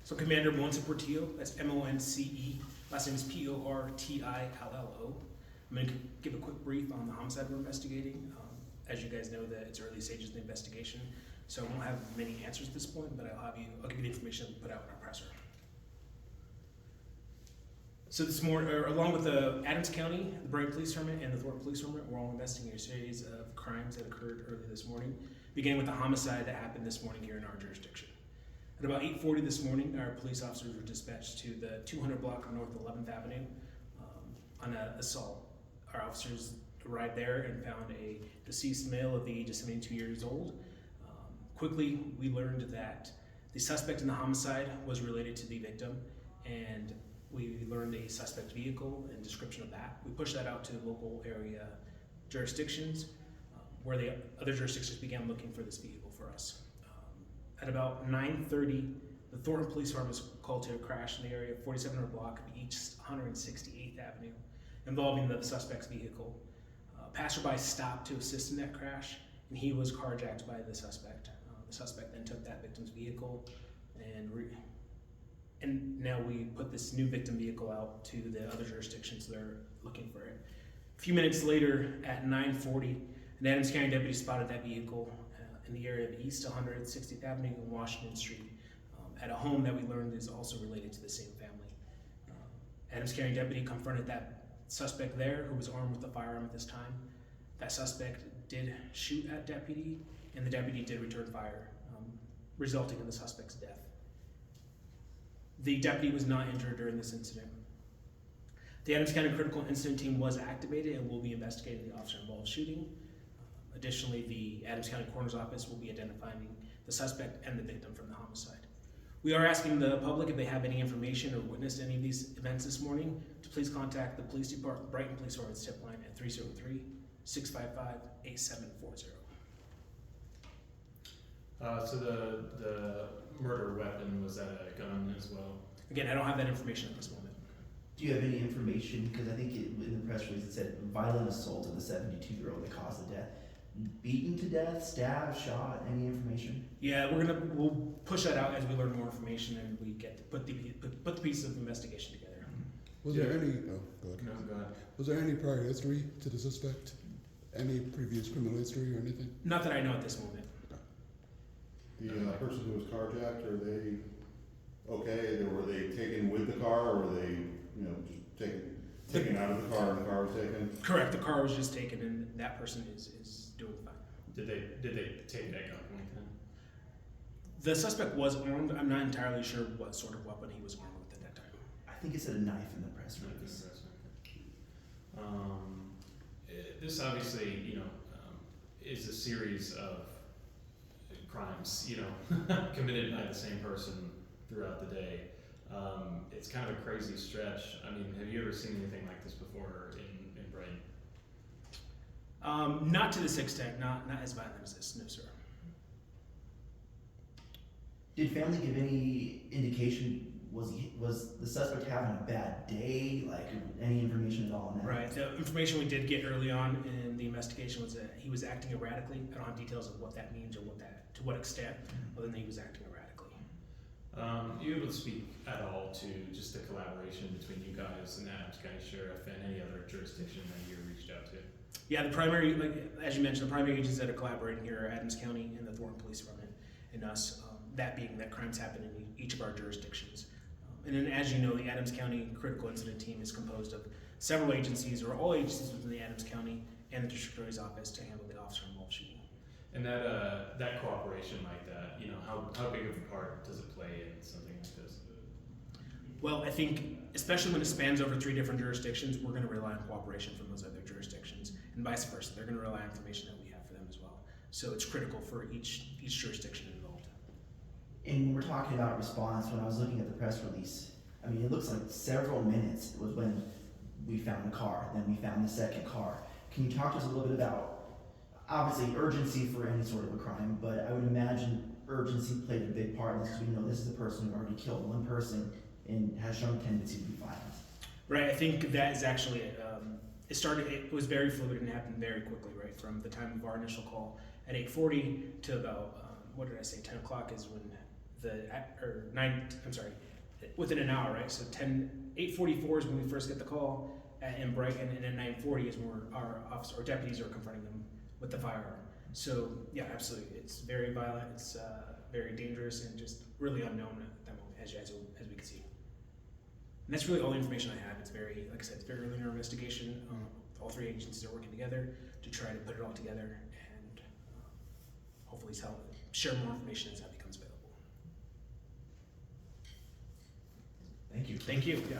So Commander Monte Portillo, that's M-O-N-C-E, last name is P-O-R-T-I-L-L-O. I'm going to give a quick brief on the homicide we're investigating. As you guys know, that it's early stages of the investigation, so I won't have many answers at this point, but I'll give you the information we put out in our presser. So this morning, along with the Adams County, the Brighton Police Department, and the Thornton Police Department, we're all investigating a series of crimes that occurred early this morning, beginning with the homicide that happened this morning here in our jurisdiction. At about 8:40 this morning, our police officers were dispatched to the 200 block of North 11th Avenue on an assault. Our officers arrived there and found a deceased male of the age of 72 years old. Quickly, we learned that the suspect in the homicide was related to the victim, and we learned a suspect vehicle and description of that. We pushed that out to local area jurisdictions, where the other jurisdictions began looking for this vehicle for us. At about 9:30, the Thornton Police Department was called to a crash in the area of 4700 block of East 168th Avenue, involving the suspect's vehicle. Passerby stopped to assist in that crash, and he was carjacked by the suspect. The suspect then took that victim's vehicle, and now we put this new victim vehicle out to the other jurisdictions. They're looking for it. A few minutes later, at 9:40, an Adams County deputy spotted that vehicle in the area of East 160th Avenue and Washington Street at a home that we learned is also related to the same family. Adams County deputy confronted that suspect there, who was armed with a firearm at this time. That suspect did shoot at deputy, and the deputy did return fire, resulting in the suspect's death. The deputy was not injured during this incident. The Adams County Critical Incident Team was activated and will be investigating the officer-involved shooting. Additionally, the Adams County Coroner's Office will be identifying the suspect and the victim from the homicide. We are asking the public if they have any information or witnessed any of these events this morning to please contact the police department, Brighton Police Department's tip line at 303-655-8740. So the murder weapon, was that a gun as well? Again, I don't have that information at this moment. Do you have any information, because I think in the press release it said violent assault of the 72-year-old that caused the death. Beaten to death, stabbed, shot, any information? Yeah, we'll push that out as we learn more information and we get to put the pieces of the investigation together. Was there any? Oh, go ahead. No, go ahead. Was there any prior history to the suspect? Any previous criminal history or anything? Not that I know at this moment. The person who was carjacked, are they okay? Were they taken with the car, or were they, just taken out of the car and the car was taken? Correct. The car was just taken, and that person is doing fine. Did they take that gun point then? The suspect was armed. I'm not entirely sure what sort of weapon he was armed with at that time. I think it said a knife in the press release. This obviously, is a series of crimes, committed by the same person throughout the day. It's kind of a crazy stretch. I mean, have you ever seen anything like this before in Brighton? Not to this extent, not as violent as this, no sir. Did family give any indication, was the suspect having a bad day? Like, any information at all on that? Right, the information we did get early on in the investigation was that he was acting erratically. I don't have details of what that means or to what extent, other than he was acting erratically. Are you able to speak at all to just the collaboration between you guys and Adams County Sheriff and any other jurisdiction that you reached out to? Yeah, the primary, as you mentioned, the primary agents that are collaborating here are Adams County and the Thornton Police Department and us, that being that crimes happen in each of our jurisdictions. And then, as you know, the Adams County Critical Incident Team is composed of several agencies, or all agencies within the Adams County and the District Attorney's Office to handle the officer-involved shooting. And that cooperation like that, how big of a part does it play in something like this? Well, I think, especially when it spans over 3 different jurisdictions, we're going to rely on cooperation from those other jurisdictions, and vice versa. They're going to rely on information that we have for them as well. So it's critical for each jurisdiction involved. And when we're talking about response, when I was looking at the press release, I mean, it looks like several minutes was when we found the car, then we found the second car. Can you talk to us a little bit about, obviously, urgency for any sort of a crime, but I would imagine urgency played a big part in this, because we know this is a person who already killed one person and has shown a tendency to be violent. Right, I think that is actually, it was very fluid and happened very quickly, right? From the time of our initial call at 8:40 to about, 10 o'clock is when within an hour, right? So 8:44 is when we first get the call in Brighton, and then 9:40 is when our deputies are confronting them with the firearm. So yeah, absolutely, it's very violent, it's very dangerous, and just really unknown at that moment, as we can see. And that's really all the information I have. It's very, like I said, it's very early in our investigation. All three agencies are working together to try to put it all together and hopefully share more information as that becomes available. Thank you. Thank you. Yeah.